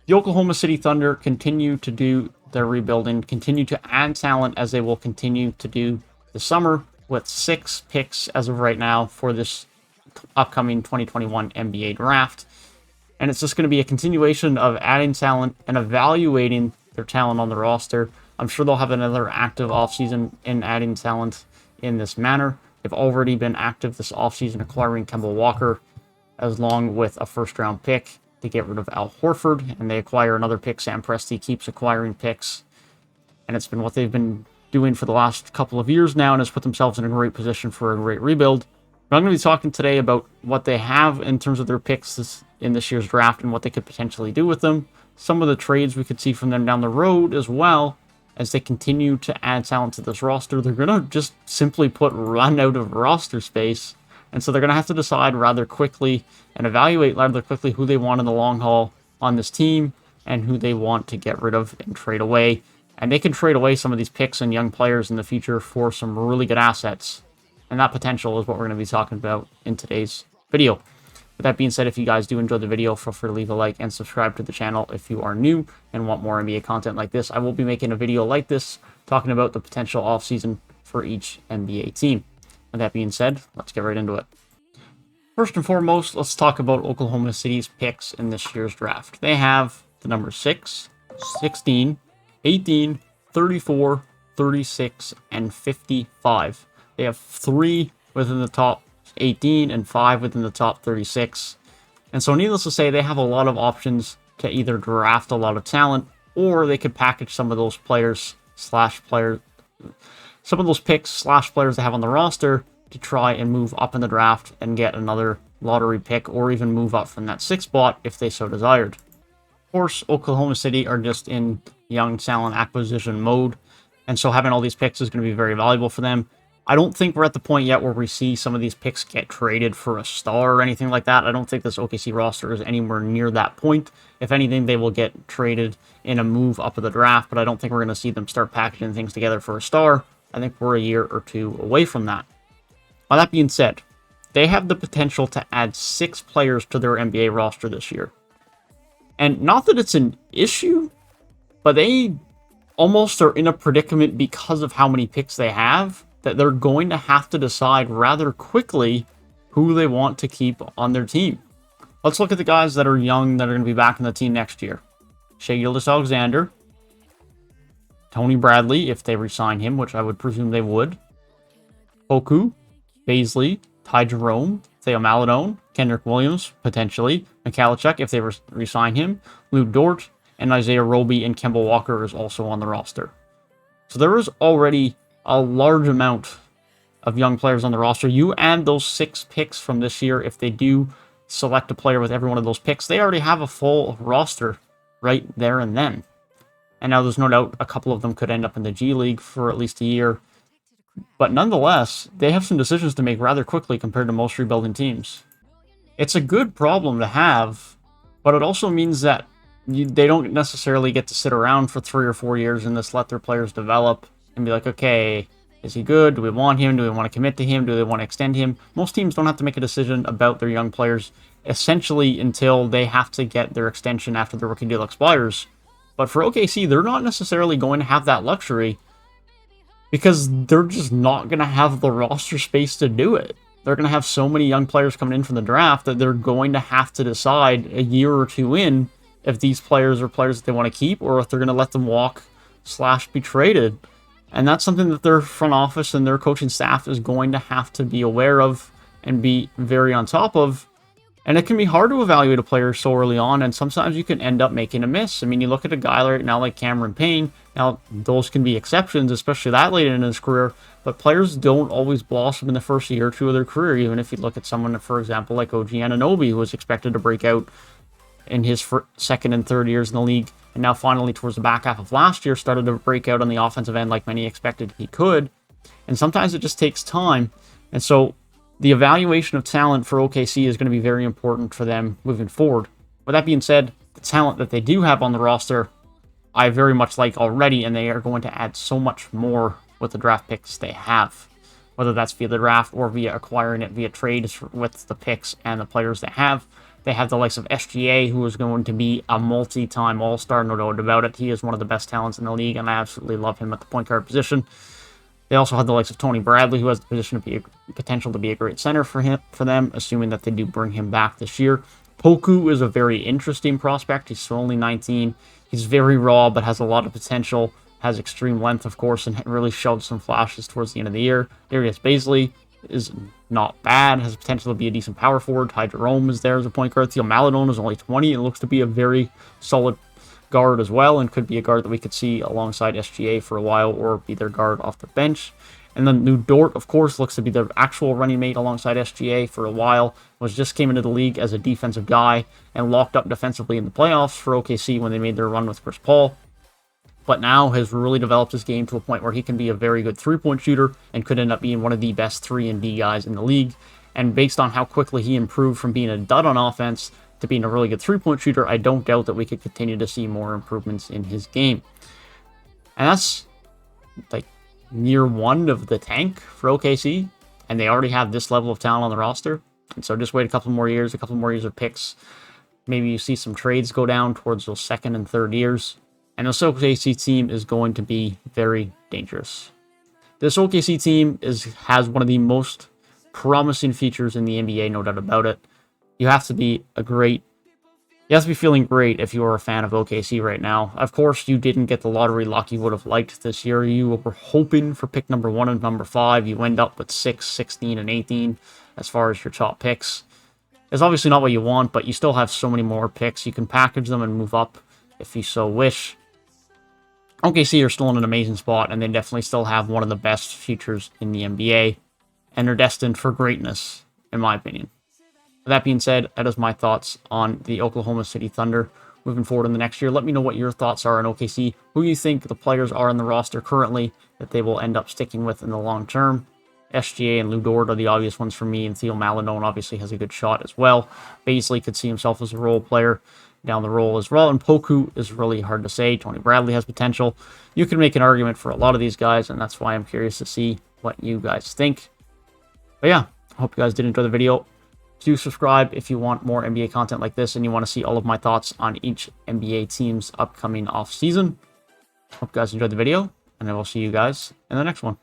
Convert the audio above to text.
The Oklahoma City Thunder continue to do their rebuilding, continue to add talent as they will continue to do this summer, with 6 picks as of right now for this upcoming 2021 NBA draft. And it's just going to be a continuation of adding talent and evaluating their talent on the roster. I'm sure they'll have another active offseason in adding talent in this manner. They've already been active this offseason acquiring Kemba Walker, along with a first-round pick to get rid of Al Horford, and they acquire another pick. Sam Presti keeps acquiring picks, and it's been what they've been doing for the last couple of years now, and has put themselves in a great position for a great rebuild. But I'm going to be talking today about what they have in terms of their picks in this year's draft and what they could potentially do with them. Some of the trades we could see from them down the road as well, as they continue to add talent to this roster. They're going to just simply run out of roster space. And so they're going to have to decide rather quickly and evaluate rather quickly who they want in the long haul on this team and who they want to get rid of and trade away. And they can trade away some of these picks and young players in the future for some really good assets. And that potential is what we're going to be talking about in today's video. With that being said, if you guys do enjoy the video, feel free to leave a like and subscribe to the channel if you are new and want more NBA content like this. I will be making a video like this talking about the potential offseason for each NBA team. With that being said, let's get right into it. First and foremost, let's talk about Oklahoma City's picks in this year's draft. They have the numbers 6, 16, 18, 34, 36, and 55. They have 3 within the top 18 and 5 within the top 36. And so needless to say, they have a lot of options to either draft a lot of talent, or they could package some of those some of those picks / players they have on the roster to try and move up in the draft and get another lottery pick, or even move up from that 6th spot if they so desired. Of course, Oklahoma City are just in young talent acquisition mode, and so having all these picks is going to be very valuable for them. I don't think we're at the point yet where we see some of these picks get traded for a star or anything like that. I don't think this OKC roster is anywhere near that point. If anything, they will get traded in a move up of the draft, but I don't think we're going to see them start packaging things together for a star. I think we're a year or 2 away from that. Now, that being said, they have the potential to add 6 players to their NBA roster this year. And not that it's an issue, but they almost are in a predicament because of how many picks they have, that they're going to have to decide rather quickly who they want to keep on their team. Let's look at the guys that are young that are going to be back in the team next year. Shai Gilgeous-Alexander, Tony Bradley, if they re-sign him, which I would presume they would, Poku, Baisley, Ty Jerome, Theo Maledon, Kendrick Williams, potentially, Mikhalchuk, if they re-sign him, Lu Dort, and Isaiah Roby and Kemba Walker is also on the roster. So there is already a large amount of young players on the roster. You add those 6 picks from this year, if they do select a player with every one of those picks, they already have a full roster right there and then. And now there's no doubt a couple of them could end up in the G League for at least a year. But nonetheless, they have some decisions to make rather quickly compared to most rebuilding teams. It's a good problem to have, but it also means that they don't necessarily get to sit around for 3 or 4 years and just let their players develop and be like, okay, is he good? Do we want him? Do we want to commit to him? Do they want to extend him? Most teams don't have to make a decision about their young players essentially until they have to get their extension after their rookie deal expires. But for OKC, they're not necessarily going to have that luxury because they're just not going to have the roster space to do it. They're going to have so many young players coming in from the draft that they're going to have to decide a year or 2 in if these players are players that they want to keep or if they're going to let them walk / be traded. And that's something that their front office and their coaching staff is going to have to be aware of and be very on top of. And it can be hard to evaluate a player so early on, and sometimes you can end up making a miss. I mean, you look at a guy right now like Cameron Payne. Now, those can be exceptions, especially that late in his career, but players don't always blossom in the first year or 2 of their career, even if you look at someone, for example, like OG Anunoby, who was expected to break out in his 2nd and 3rd years in the league, and now finally towards the back half of last year started to break out on the offensive end like many expected he could. And sometimes it just takes time. And so the evaluation of talent for OKC is going to be very important for them moving forward. With that being said, the talent that they do have on the roster, I very much like already, and they are going to add so much more with the draft picks they have. Whether that's via the draft or via acquiring it via trades with the picks and the players they have. They have the likes of SGA, who is going to be a multi-time All-Star, no doubt about it. He is one of the best talents in the league, and I absolutely love him at the point guard position. They also have the likes of Tony Bradley, who has the potential to be a great center for them, assuming that they do bring him back this year. Poku is a very interesting prospect. He's only 19. He's very raw, but has a lot of potential. Has extreme length, of course, and really showed some flashes towards the end of the year. Darius Baisley is not bad. Has potential to be a decent power forward. Ty Jerome is there as a point guard. Theo Maledon is only 20 and looks to be a very solid guard as well, and could be a guard that we could see alongside SGA for a while, or be their guard off the bench. And then Lu Dort, of course, looks to be the actual running mate alongside SGA for a while. Just came into the league as a defensive guy and locked up defensively in the playoffs for OKC when they made their run with Chris Paul. But now has really developed his game to a point where he can be a very good three-point shooter and could end up being one of the best 3-and-D guys in the league. And based on how quickly he improved from being a dud on offense to being a really good three-point shooter, I don't doubt that we could continue to see more improvements in his game. And that's like year one of the tank for OKC, and they already have this level of talent on the roster. And so just wait a couple more years of picks. Maybe you see some trades go down towards those second and third years. And this OKC team is going to be very dangerous. This OKC team has one of the most promising features in the NBA, no doubt about it. You have to be feeling great if you are a fan of OKC right now. Of course, you didn't get the lottery luck you would have liked this year. You were hoping for pick number 1 and number 5. You end up with 6, 16, and 18 as far as your top picks. It's obviously not what you want, but you still have so many more picks. You can package them and move up if you so wish. OKC are still in an amazing spot, and they definitely still have one of the best futures in the NBA, and they're destined for greatness, in my opinion. With that being said, that is my thoughts on the Oklahoma City Thunder moving forward in the next year. Let me know what your thoughts are on OKC, who you think the players are in the roster currently that they will end up sticking with in the long term. SGA and Lu Dort are the obvious ones for me, and Theo Maledon obviously has a good shot as well. Baisley could see himself as a role player down the roll as well, and Poku is really hard to say. Tony Bradley has potential. You can make an argument for a lot of these guys, and that's why I'm curious to see what you guys think. But yeah, I hope you guys did enjoy the video. Do subscribe if you want more NBA content like this and you want to see all of my thoughts on each NBA team's upcoming off-season. Hope you guys enjoyed the video, and I will see you guys in the next one.